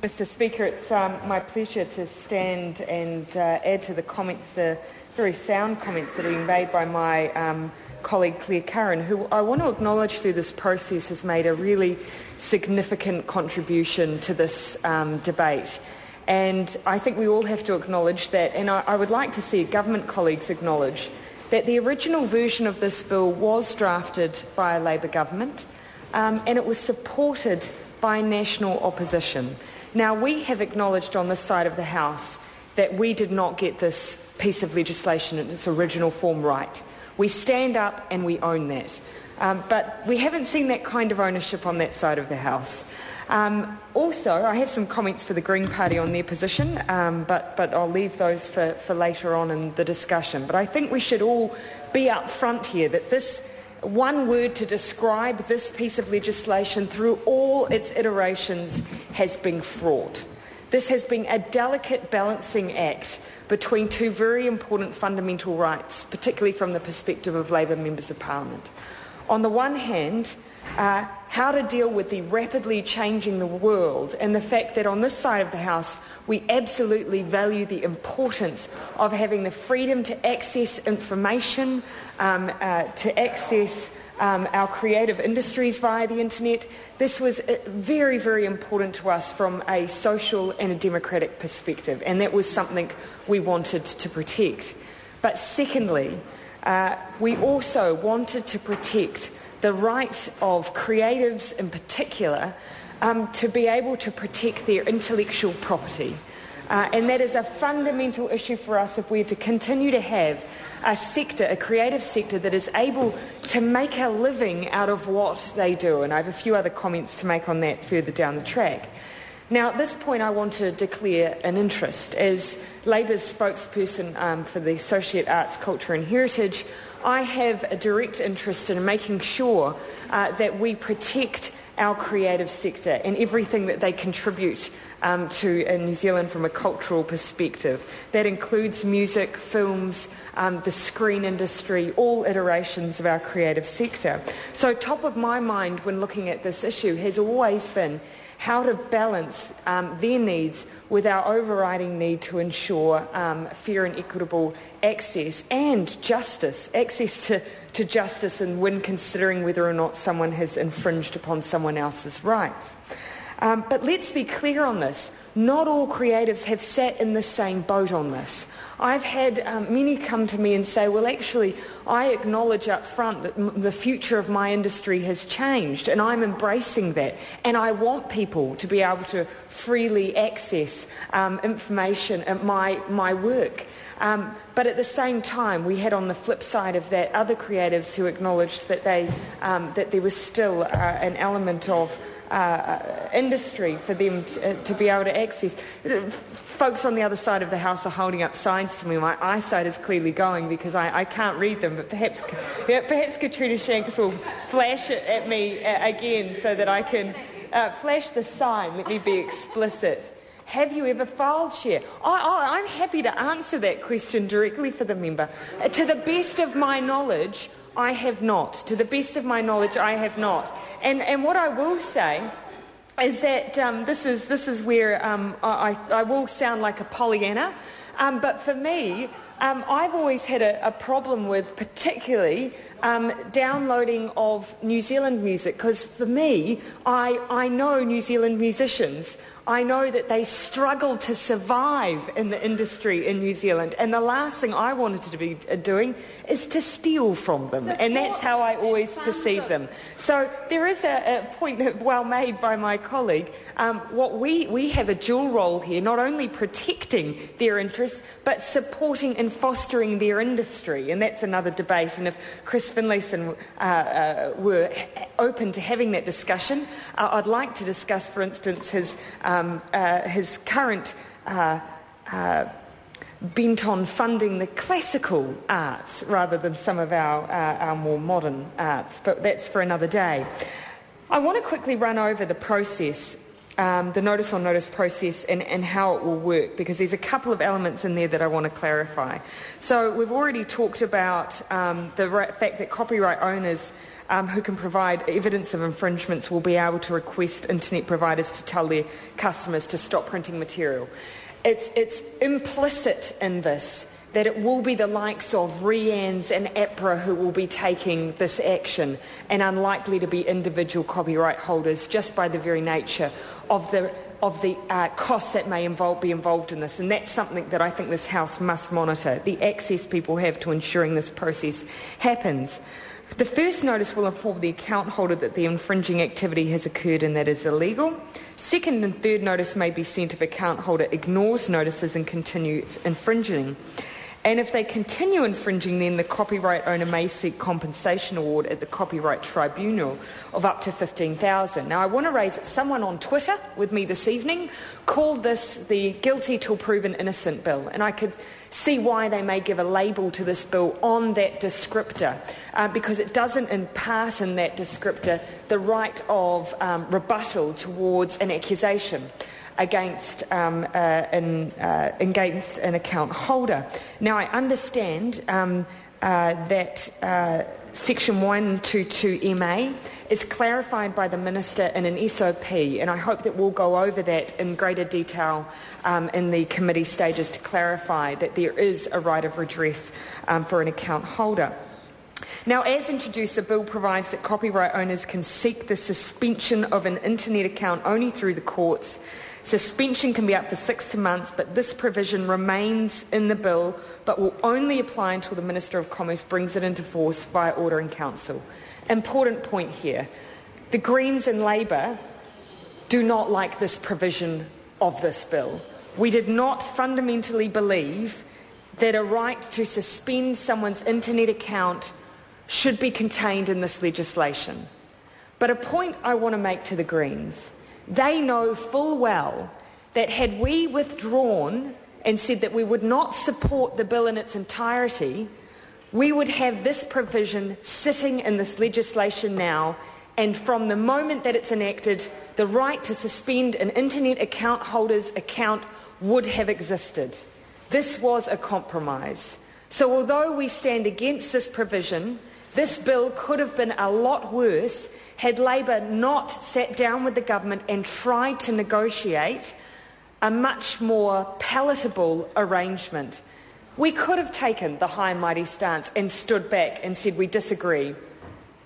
Mr. Speaker, it's my pleasure to stand and add to the comments, the very sound comments that are being made by my colleague Claire Curran, who I want to acknowledge through this process has made a really significant contribution to this debate. And I think we all have to acknowledge that, and I would like to see government colleagues acknowledge that the original version of this bill was drafted by a Labor government and it was supported by national opposition. Now, we have acknowledged on this side of the House that we did not get this piece of legislation in its original form right. We stand up and we own that. But we haven't seen that kind of ownership on that side of the House. Also, I have some comments for the Green Party on their position, but I'll leave those for later on in the discussion. But I think we should all be up front here that this one word to describe this piece of legislation through all its iterations has been fraught. This has been a delicate balancing act between two very important fundamental rights, particularly from the perspective of Labor members of Parliament. On the one hand, how to deal with the rapidly changing the world and the fact that on this side of the House we absolutely value the importance of having the freedom to access information, to access our creative industries via the internet. This was very, very important to us from a social and a democratic perspective, and that was something we wanted to protect. But secondly, we also wanted to protect the right of creatives in particular to be able to protect their intellectual property. And that is a fundamental issue for us if we're to continue to have a sector, a creative sector that is able to make a living out of what they do. And I have a few other comments to make on that further down the track. Now, at this point, I want to declare an interest. As Labor's spokesperson for the Associate Arts, Culture and Heritage, I have a direct interest in making sure that we protect our creative sector and everything that they contribute to New Zealand from a cultural perspective. That includes music, films, the screen industry, all iterations of our creative sector. So top of my mind when looking at this issue has always been how to balance their needs with our overriding need to ensure fair and equitable access and justice, access to justice and when considering whether or not someone has infringed upon someone else's rights. But let's be clear on this. Not all creatives have sat in the same boat on this. I've had many come to me and say, well, actually, I acknowledge up front that the future of my industry has changed and I'm embracing that. And I want people to be able to freely access information at my work. But at the same time, we had on the flip side of that other creatives who acknowledged that that there was still an element of industry for them to be able to access. Folks on the other side of the House are holding up signs to me. My eyesight is clearly going because I can't read them, but perhaps Katrina Shanks will flash it at me again so that I can flash the sign. Let me be explicit. Have you ever filed share? I'm happy to answer that question directly for the member. To the best of my knowledge, I have not. To the best of my knowledge, I have not. And what I will say is that this is where I will sound like a Pollyanna, but for me, I've always had a problem with particularly downloading of New Zealand music, because for me, I know New Zealand musicians. I know that they struggle to survive in the industry in New Zealand, and the last thing I wanted to be doing is to steal from them, and that's how I always perceive them. So there is a point well made by my colleague. What we have a dual role here, not only protecting their interests, but supporting and fostering their industry, and that's another debate. And if Chris Finlayson were open to having that discussion, I'd like to discuss, for instance, his current bent on funding the classical arts rather than some of our more modern arts, but that's for another day. I want to quickly run over the process, the notice on notice process and how it will work, because there's a couple of elements in there that I want to clarify. So we've already talked about the fact that copyright owners who can provide evidence of infringements will be able to request internet providers to tell their customers to stop printing material. It's implicit in this that it will be the likes of Rianne's and APRA who will be taking this action, and unlikely to be individual copyright holders, just by the very nature of the costs that may be involved in this. And that's something that I think this House must monitor, the access people have to ensuring this process happens. The first notice will inform the account holder that the infringing activity has occurred and that is illegal. Second and third notice may be sent if account holder ignores notices and continues infringing. And if they continue infringing, then the copyright owner may seek compensation award at the Copyright Tribunal of up to $15,000. Now, I want to raise it. Someone on Twitter with me this evening called this the guilty till proven innocent bill, and I could see why they may give a label to this bill on that descriptor, because it doesn't impart in that descriptor the right of rebuttal towards an accusation against an account holder. Now, I understand that Section 122MA is clarified by the Minister in an SOP, and I hope that we'll go over that in greater detail in the committee stages to clarify that there is a right of redress for an account holder. Now, as introduced, the bill provides that copyright owners can seek the suspension of an internet account only through the courts. Suspension can be up for 6 months, but this provision remains in the bill, but will only apply until the Minister of Commerce brings it into force via order in council. Important point here. The Greens and Labour do not like this provision of this bill. We did not fundamentally believe that a right to suspend someone's internet account should be contained in this legislation. But a point I want to make to the Greens: they know full well that had we withdrawn and said that we would not support the bill in its entirety, we would have this provision sitting in this legislation now, and from the moment that it's enacted, the right to suspend an internet account holder's account would have existed. This was a compromise. So although we stand against this provision, this bill could have been a lot worse had Labor not sat down with the government and tried to negotiate a much more palatable arrangement. We could have taken the high and mighty stance and stood back and said we disagree.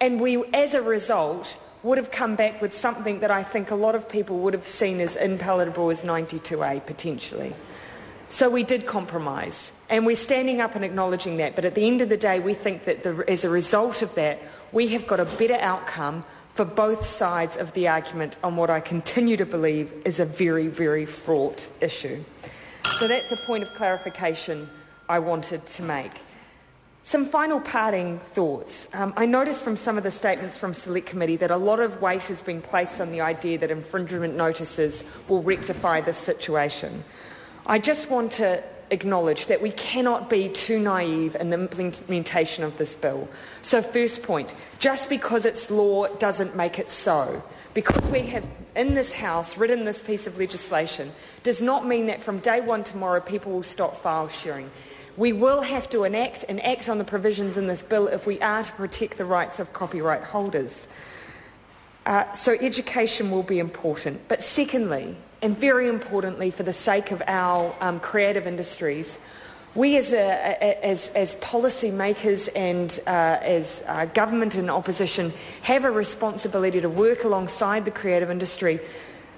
And we, as a result, would have come back with something that I think a lot of people would have seen as unpalatable as 92A potentially. So we did compromise, and we're standing up and acknowledging that. But at the end of the day, we think that as a result of that, we have got a better outcome for both sides of the argument on what I continue to believe is a very, very fraught issue. So that's a point of clarification I wanted to make. Some final parting thoughts. I noticed from some of the statements from Select Committee that a lot of weight has been placed on the idea that infringement notices will rectify this situation. I just want to acknowledge that we cannot be too naive in the implementation of this bill. So first point, just because it's law doesn't make it so. Because we have in this House written this piece of legislation does not mean that from day one tomorrow people will stop file sharing. We will have to enact and act on the provisions in this bill if we are to protect the rights of copyright holders. So education will be important. But secondly, and very importantly for the sake of our creative industries, we as policy makers and as government and opposition have a responsibility to work alongside the creative industry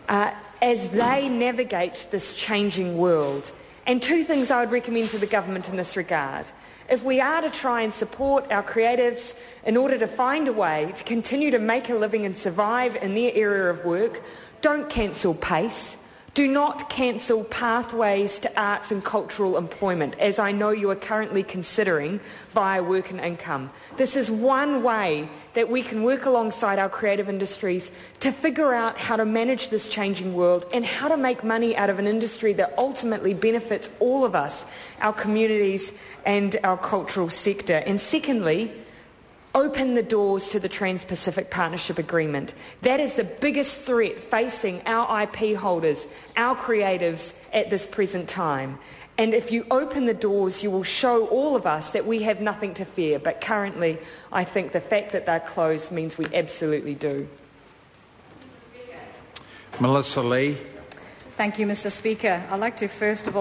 as they navigate this changing world. And two things I would recommend to the government in this regard. If we are to try and support our creatives in order to find a way to continue to make a living and survive in their area of work, don't cancel PACE. Do not cancel pathways to arts and cultural employment, as I know you are currently considering via Work and Income. This is one way that we can work alongside our creative industries to figure out how to manage this changing world and how to make money out of an industry that ultimately benefits all of us, our communities and our cultural sector. And secondly, Open the doors to the Trans-Pacific Partnership Agreement. That is the biggest threat facing our IP holders, our creatives at this present time. And if you open the doors, you will show all of us that we have nothing to fear. But currently, I think the fact that they're closed means we absolutely do. Melissa Lee. Thank you, Mr. Speaker. I'd like to first of all